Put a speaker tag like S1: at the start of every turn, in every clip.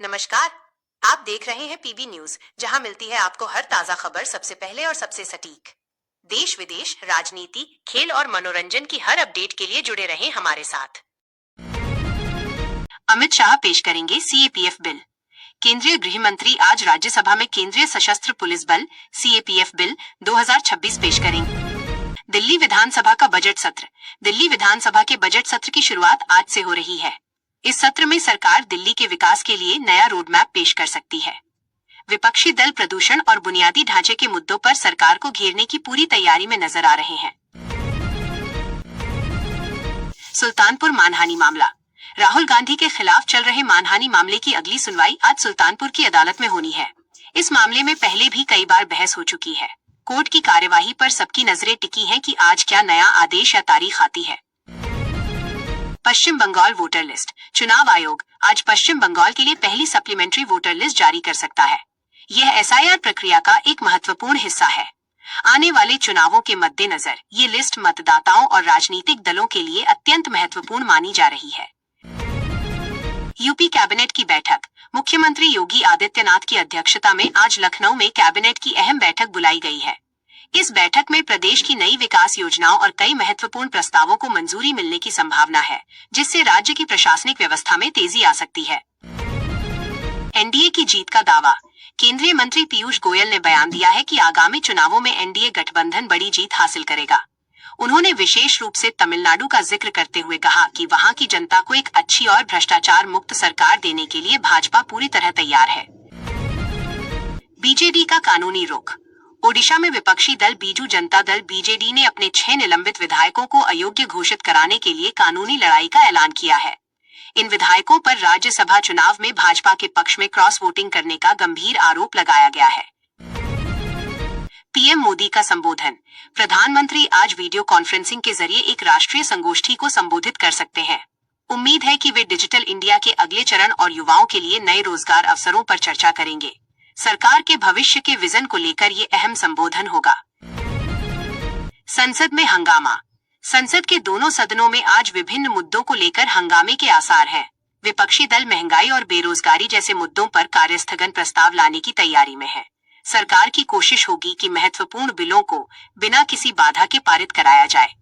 S1: नमस्कार। आप देख रहे हैं पीबी न्यूज, जहां मिलती है आपको हर ताजा खबर सबसे पहले और सबसे सटीक। देश विदेश, राजनीति, खेल और मनोरंजन की हर अपडेट के लिए जुड़े रहें हमारे साथ। अमित शाह पेश करेंगे सीएपीएफ बिल। केंद्रीय गृह मंत्री आज राज्यसभा में केंद्रीय सशस्त्र पुलिस बल सीएपीएफ बिल 2026 पेश करेंगे। दिल्ली विधानसभा का बजट सत्र। दिल्ली विधानसभा के बजट सत्र की शुरुआत आज से हो रही है। इस सत्र में सरकार दिल्ली के विकास के लिए नया रोडमैप पेश कर सकती है। विपक्षी दल प्रदूषण और बुनियादी ढांचे के मुद्दों पर सरकार को घेरने की पूरी तैयारी में नजर आ रहे हैं। सुल्तानपुर मानहानि मामला। राहुल गांधी के खिलाफ चल रहे मानहानि मामले की अगली सुनवाई आज सुल्तानपुर की अदालत में होनी है। इस मामले में पहले भी कई बार बहस हो चुकी है। कोर्ट की कार्यवाही पर सबकी नजरें टिकी हैं कि आज क्या नया आदेश या तारीख आती है। पश्चिम बंगाल वोटर लिस्ट। चुनाव आयोग आज पश्चिम बंगाल के लिए पहली सप्लीमेंट्री वोटर लिस्ट जारी कर सकता है। यह एसआईआर प्रक्रिया का एक महत्वपूर्ण हिस्सा है। आने वाले चुनावों के मद्देनजर ये लिस्ट मतदाताओं और राजनीतिक दलों के लिए अत्यंत महत्वपूर्ण मानी जा रही है। यूपी कैबिनेट की बैठक। मुख्यमंत्री योगी आदित्यनाथ की अध्यक्षता में आज लखनऊ में कैबिनेट की अहम बैठक बुलाई गई है। इस बैठक में प्रदेश की नई विकास योजनाओं और कई महत्वपूर्ण प्रस्तावों को मंजूरी मिलने की संभावना है, जिससे राज्य की प्रशासनिक व्यवस्था में तेजी आ सकती है। एनडीए की जीत का दावा। केंद्रीय मंत्री पीयूष गोयल ने बयान दिया है कि आगामी चुनावों में एनडीए गठबंधन बड़ी जीत हासिल करेगा। उन्होंने विशेष रूप से तमिलनाडु का जिक्र करते हुए कहा कि वहां की जनता को एक अच्छी और भ्रष्टाचार मुक्त सरकार देने के लिए भाजपा पूरी तरह तैयार है। बीजेडी का कानूनी रुख। ओडिशा में विपक्षी दल बीजू जनता दल बीजेडी ने अपने 6 निलंबित विधायकों को अयोग्य घोषित कराने के लिए कानूनी लड़ाई का ऐलान किया है। इन विधायकों पर राज्यसभा चुनाव में भाजपा के पक्ष में क्रॉस वोटिंग करने का गंभीर आरोप लगाया गया है। पीएम मोदी का संबोधन। प्रधानमंत्री आज वीडियो कॉन्फ्रेंसिंग के जरिए एक राष्ट्रीय संगोष्ठी को संबोधित कर सकते हैं। उम्मीद है कि वे डिजिटल इंडिया के अगले चरण और युवाओं के लिए नए रोजगार अवसरों पर चर्चा करेंगे। सरकार के भविष्य के विजन को लेकर ये अहम संबोधन होगा। संसद में हंगामा। संसद के दोनों सदनों में आज विभिन्न मुद्दों को लेकर हंगामे के आसार हैं। विपक्षी दल महंगाई और बेरोजगारी जैसे मुद्दों पर कार्यस्थगन प्रस्ताव लाने की तैयारी में है। सरकार की कोशिश होगी कि महत्वपूर्ण बिलों को बिना किसी बाधा के पारित कराया जाए।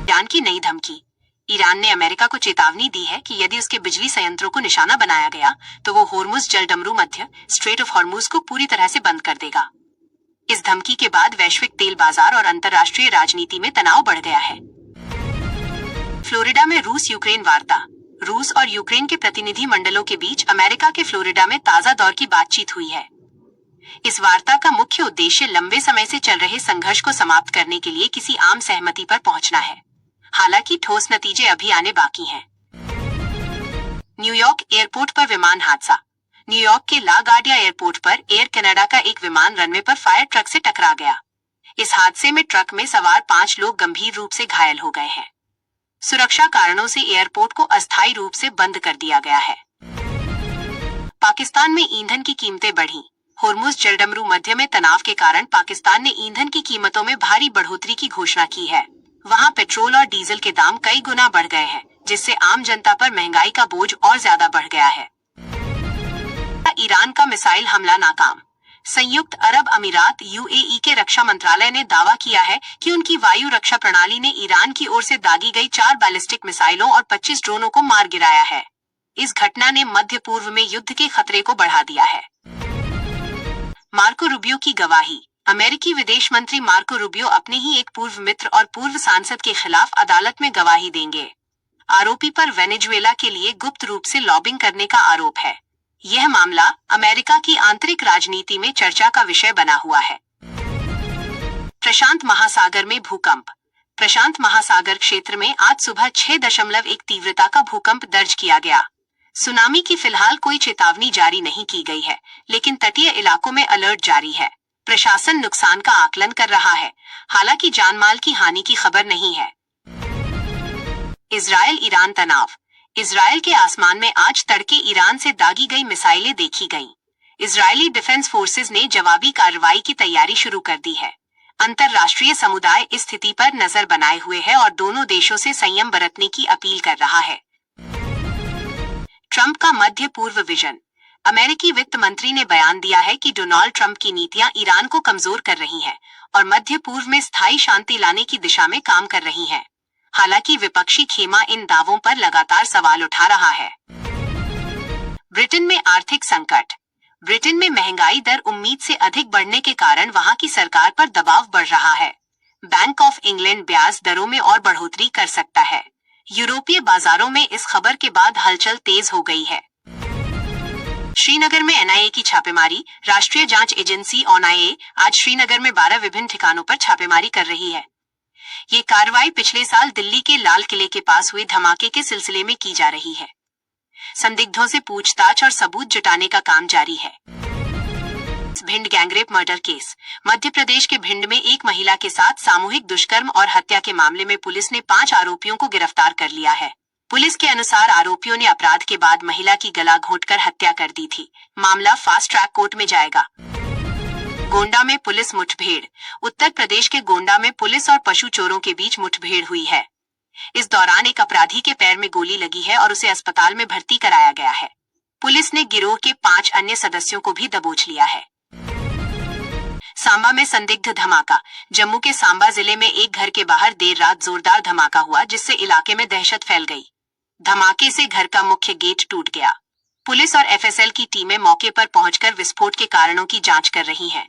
S1: ईरान की नई धमकी। ईरान ने अमेरिका को चेतावनी दी है कि यदि उसके बिजली संयंत्रों को निशाना बनाया गया तो वो होर्मुज जलडमरू मध्य स्ट्रेट ऑफ हॉर्मुज को पूरी तरह से बंद कर देगा। इस धमकी के बाद वैश्विक तेल बाजार और अंतर्राष्ट्रीय राजनीति में तनाव बढ़ गया है। फ्लोरिडा में रूस यूक्रेन वार्ता। रूस और यूक्रेन के प्रतिनिधि मंडलों के बीच अमेरिका के फ्लोरिडा में ताजा दौर की बातचीत हुई है। इस वार्ता का मुख्य उद्देश्य लंबे समय से चल रहे संघर्ष को समाप्त करने के लिए किसी आम सहमति पर पहुंचना है। हालांकि ठोस नतीजे अभी आने बाकी हैं। न्यूयॉर्क एयरपोर्ट पर विमान हादसा। न्यूयॉर्क के ला गार्डिया एयरपोर्ट पर एयर कनाडा का एक विमान रनवे पर फायर ट्रक से टकरा गया। इस हादसे में ट्रक में सवार 5 लोग गंभीर रूप से घायल हो गए हैं। सुरक्षा कारणों से एयरपोर्ट को अस्थायी रूप से बंद कर दिया गया है। पाकिस्तान में ईंधन की कीमतें बढ़ी। होर्मुज जलडमरू मध्य में तनाव के कारण पाकिस्तान ने ईंधन की कीमतों में भारी बढ़ोतरी की घोषणा की है। वहां पेट्रोल और डीजल के दाम कई गुना बढ़ गए हैं, जिससे आम जनता पर महंगाई का बोझ और ज्यादा बढ़ गया है। ईरान का मिसाइल हमला नाकाम। संयुक्त अरब अमीरात यूएई के रक्षा मंत्रालय ने दावा किया है कि उनकी वायु रक्षा प्रणाली ने ईरान की ओर से दागी गई 4 बैलिस्टिक मिसाइलों और 25 ड्रोनों को मार गिराया है। इस घटना ने मध्य पूर्व में युद्ध के खतरे को बढ़ा दिया है। मार्को रूबियो की गवाही। अमेरिकी विदेश मंत्री मार्को रूबियो अपने ही एक पूर्व मित्र और पूर्व सांसद के खिलाफ अदालत में गवाही देंगे। आरोपी पर वेनेजुएला के लिए गुप्त रूप से लॉबिंग करने का आरोप है। यह मामला अमेरिका की आंतरिक राजनीति में चर्चा का विषय बना हुआ है। प्रशांत महासागर में भूकंप। प्रशांत महासागर क्षेत्र में आज सुबह 6.1 तीव्रता का भूकंप दर्ज किया गया। सुनामी की फिलहाल कोई चेतावनी जारी नहीं की गई है, लेकिन तटीय इलाकों में अलर्ट जारी है। प्रशासन नुकसान का आकलन कर रहा है, हालांकि जानमाल की हानि की खबर नहीं है। इजरायल ईरान तनाव। इजरायल के आसमान में आज तड़के ईरान से दागी गई मिसाइलें देखी गईं। इजरायली डिफेंस फोर्सेज ने जवाबी कार्रवाई की तैयारी शुरू कर दी है। अंतर्राष्ट्रीय समुदाय इस स्थिति पर नजर बनाए हुए है और दोनों देशों से संयम बरतने की अपील कर रहा है। ट्रंप का मध्य पूर्व विजन। अमेरिकी वित्त मंत्री ने बयान दिया है कि डोनाल्ड ट्रंप की नीतियां ईरान को कमजोर कर रही हैं और मध्य पूर्व में स्थायी शांति लाने की दिशा में काम कर रही हैं। हालांकि विपक्षी खेमा इन दावों पर लगातार सवाल उठा रहा है। ब्रिटेन में आर्थिक संकट। ब्रिटेन में महंगाई दर उम्मीद से अधिक बढ़ने के कारण वहां की सरकार पर दबाव बढ़ रहा है। बैंक ऑफ इंग्लैंड ब्याज दरों में और बढ़ोतरी कर सकता है। यूरोपीय बाजारों में इस खबर के बाद हलचल तेज हो गई है। श्रीनगर में एनआईए की छापेमारी। राष्ट्रीय जांच एजेंसी एनआईए आज श्रीनगर में 12 विभिन्न ठिकानों पर छापेमारी कर रही है। ये कार्रवाई पिछले साल दिल्ली के लाल किले के पास हुए धमाके के सिलसिले में की जा रही है। संदिग्धों से पूछताछ और सबूत जुटाने का काम जारी है। Bhind gangrape murder case. Madhya Pradesh के भिंड में एक महिला के साथ सामूहिक दुष्कर्म और हत्या के मामले में पुलिस ने 5 आरोपियों को गिरफ्तार कर लिया है। पुलिस के अनुसार आरोपियों ने अपराध के बाद महिला की गला घोंटकर हत्या कर दी थी। मामला फास्ट ट्रैक कोर्ट में जाएगा। गोंडा में पुलिस मुठभेड़। उत्तर प्रदेश के गोंडा में पुलिस और पशु चोरों के बीच मुठभेड़ हुई है। इस दौरान एक अपराधी के पैर में गोली लगी है और उसे अस्पताल में भर्ती कराया गया है। पुलिस ने गिरोह के 5 अन्य सदस्यों को भी दबोच लिया है। सांबा में संदिग्ध धमाका। जम्मू के सांबा जिले में एक घर के बाहर देर रात जोरदार धमाका हुआ, जिससे इलाके में दहशत फैल गई। धमाके से घर का मुख्य गेट टूट गया। पुलिस और एफएसएल की टीमें मौके पर पहुंचकर विस्फोट के कारणों की जांच कर रही हैं।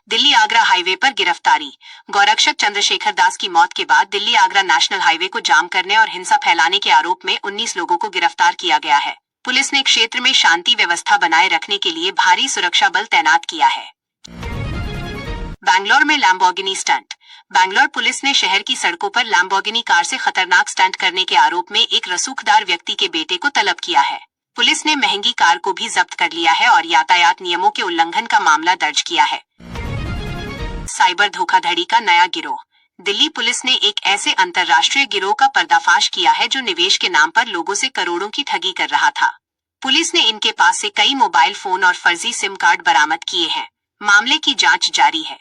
S1: दिल्ली आगरा हाईवे पर गिरफ्तारी। गौरक्षक चंद्रशेखर दास की मौत के बाद दिल्ली आगरा नेशनल हाईवे को जाम करने और हिंसा फैलाने के आरोप में 19 लोगों को गिरफ्तार किया गया है। पुलिस ने क्षेत्र में शांति व्यवस्था बनाए रखने के लिए भारी सुरक्षा बल तैनात किया है। बैंगलोर में लैम्बोर्गिनी स्टंट। बैंगलोर पुलिस ने शहर की सड़कों पर लैम्बोर्गिनी कार से खतरनाक स्टंट करने के आरोप में एक रसूखदार व्यक्ति के बेटे को तलब किया है। पुलिस ने महंगी कार को भी जब्त कर लिया है और यातायात नियमों के उल्लंघन का मामला दर्ज किया है। साइबर धोखाधड़ी का नया गिरोह। दिल्ली पुलिस ने एक ऐसे अंतर्राष्ट्रीय गिरोह का पर्दाफाश किया है जो निवेश के नाम पर लोगों से करोड़ों की ठगी कर रहा था। पुलिस ने इनके पास से कई मोबाइल फोन और फर्जी सिम कार्ड बरामद किए हैं। मामले की जांच जारी है।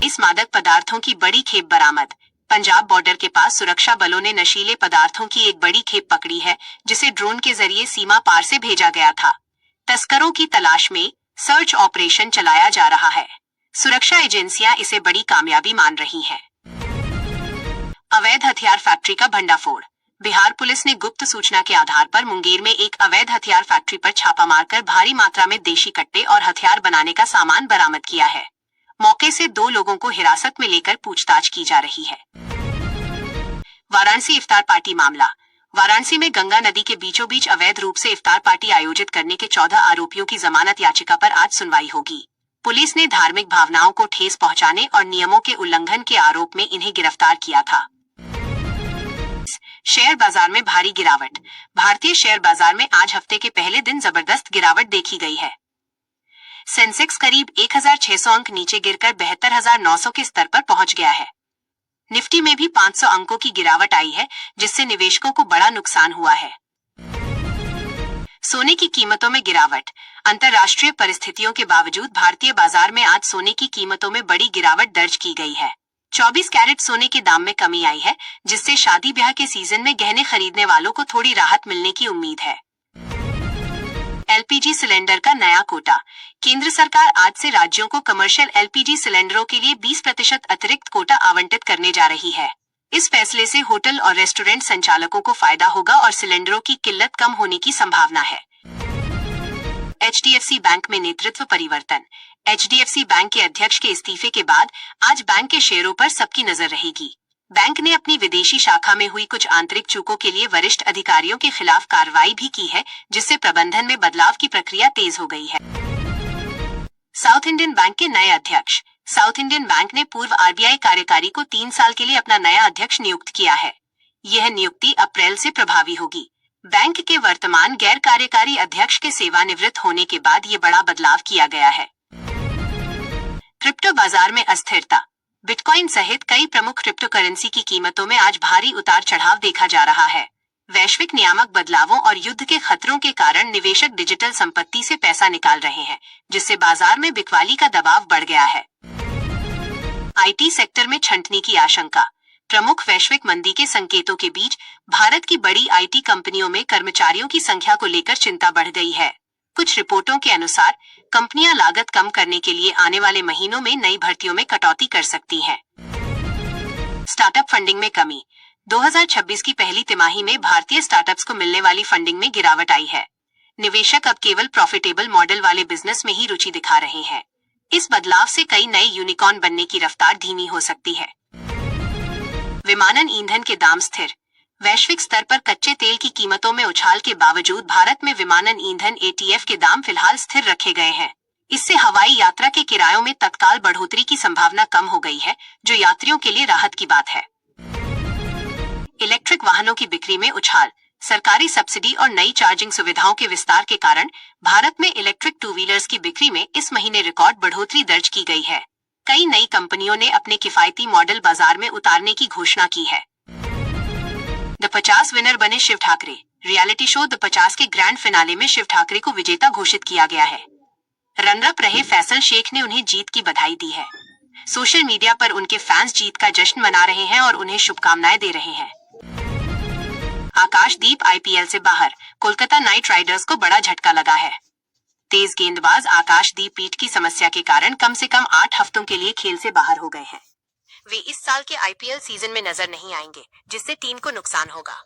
S1: इस मादक पदार्थों की बड़ी खेप बरामद। पंजाब बॉर्डर के पास सुरक्षा बलों ने नशीले पदार्थों की एक बड़ी खेप पकड़ी है, जिसे ड्रोन के जरिए सीमा पार से भेजा गया था। तस्करों की तलाश में सर्च ऑपरेशन चलाया जा रहा है। सुरक्षा एजेंसियां इसे बड़ी कामयाबी मान रही हैं। अवैध हथियार फैक्ट्री का भंडाफोड़। बिहार पुलिस ने गुप्त सूचना के आधार पर मुंगेर में एक अवैध हथियार फैक्ट्री पर छापा मारकर भारी मात्रा में देशी कट्टे और हथियार बनाने का सामान बरामद किया है। मौके से 2 लोगों को हिरासत में लेकर पूछताछ की जा रही है। वाराणसी इफ्तार पार्टी मामला। वाराणसी में गंगा नदी के बीचों बीच अवैध रूप से इफ्तार पार्टी आयोजित करने के 14 आरोपियों की जमानत याचिका पर आज सुनवाई होगी। पुलिस ने धार्मिक भावनाओं को ठेस पहुंचाने और नियमों के उल्लंघन के आरोप में इन्हें गिरफ्तार किया था। शेयर बाजार में भारी गिरावट। भारतीय शेयर बाजार में आज हफ्ते के पहले दिन जबरदस्त गिरावट देखी गई है। सेंसेक्स करीब 1600 अंक नीचे गिरकर 72,900 के स्तर पर पहुंच गया है। निफ्टी में भी 500 अंकों की गिरावट आई है, जिससे निवेशकों को बड़ा नुकसान हुआ है। सोने की कीमतों में गिरावट। अंतर्राष्ट्रीय परिस्थितियों के बावजूद भारतीय बाजार में आज सोने की कीमतों में बड़ी गिरावट दर्ज की गई है। 24 कैरेट सोने के दाम में कमी आई है, जिससे शादी ब्याह के सीजन में गहने खरीदने वालों को थोड़ी राहत मिलने की उम्मीद है। एलपीजी सिलेंडर का नया कोटा। केंद्र सरकार आज से राज्यों को कमर्शियल एलपीजी सिलेंडरों के लिए 20% अतिरिक्त कोटा आवंटित करने जा रही है। इस फैसले से होटल और रेस्टोरेंट संचालकों को फायदा होगा और सिलेंडरों की किल्लत कम होने की संभावना है। एचडीएफसी बैंक में नेतृत्व परिवर्तन। एचडीएफसी बैंक के अध्यक्ष के इस्तीफे के बाद आज बैंक के शेयरों पर सबकी नजर रहेगी। बैंक ने अपनी विदेशी शाखा में हुई कुछ आंतरिक चूकों के लिए वरिष्ठ अधिकारियों के खिलाफ कार्रवाई भी की है, जिससे प्रबंधन में बदलाव की प्रक्रिया तेज हो गई है। साउथ इंडियन बैंक के नए अध्यक्ष। साउथ इंडियन बैंक ने पूर्व आरबीआई कार्यकारी को 3 साल के लिए अपना नया अध्यक्ष नियुक्त किया है। यह नियुक्ति अप्रैल से प्रभावी होगी। बैंक के वर्तमान गैर कार्यकारी अध्यक्ष के सेवानिवृत्त होने के बाद ये बड़ा बदलाव किया गया है। क्रिप्टो बाजार में अस्थिरता। बिटकॉइन सहित कई प्रमुख क्रिप्टो करेंसी की कीमतों में आज भारी उतार चढ़ाव देखा जा रहा है। वैश्विक नियामक बदलावों और युद्ध के खतरों के कारण निवेशक डिजिटल संपत्ति से पैसा निकाल रहे हैं, जिससे बाजार में बिकवाली का दबाव बढ़ गया है। आईटी सेक्टर में छंटनी की आशंका। प्रमुख वैश्विक मंदी के संकेतों के बीच भारत की बड़ी आईटी कंपनियों में कर्मचारियों की संख्या को लेकर चिंता बढ़ गई है। कुछ रिपोर्टों के अनुसार कंपनियां लागत कम करने के लिए आने वाले महीनों में नई भर्तियों में कटौती कर सकती हैं। स्टार्टअप फंडिंग में कमी। 2026 की पहली तिमाही में भारतीय स्टार्टअप्स को मिलने वाली फंडिंग में गिरावट आई है। निवेशक अब केवल प्रॉफिटेबल मॉडल वाले बिजनेस में ही रुचि दिखा रहे हैं। इस बदलाव से कई नए यूनिकॉर्न बनने की रफ्तार धीमी हो सकती है। विमानन ईंधन के दाम स्थिर। वैश्विक स्तर पर कच्चे तेल की कीमतों में उछाल के बावजूद भारत में विमानन ईंधन एटीएफ के दाम फिलहाल स्थिर रखे गए हैं। इससे हवाई यात्रा के किरायों में तत्काल बढ़ोतरी की संभावना कम हो गई है, जो यात्रियों के लिए राहत की बात है। इलेक्ट्रिक वाहनों की बिक्री में उछाल। सरकारी सब्सिडी और नई चार्जिंग सुविधाओं के विस्तार के कारण भारत में इलेक्ट्रिक टू व्हीलर्स की बिक्री में इस महीने रिकॉर्ड बढ़ोतरी दर्ज की गई है। कई नई कंपनियों ने अपने किफायती मॉडल बाजार में उतारने की घोषणा की है। द 50 विनर बने Shiv Thackeray. Reality show the 50 के ग्रैंड फिनाले में शिव ठाकरे को विजेता घोषित किया गया है। रनर रहे फैसल शेख ने उन्हें जीत की बधाई दी है। सोशल मीडिया पर उनके फैंस जीत का जश्न मना रहे हैं और उन्हें शुभकामनाएं दे रहे हैं। आकाशदीप आईपीएल से बाहर। कोलकाता नाइट राइडर्स को बड़ा झटका लगा है। तेज गेंदबाज आकाशदीप पीठ की समस्या के कारण कम से कम 8 हफ्तों के लिए खेल से बाहर हो गए हैं। वे इस साल के आईपीएल सीजन में नजर नहीं आएंगे, जिससे टीम को नुकसान होगा।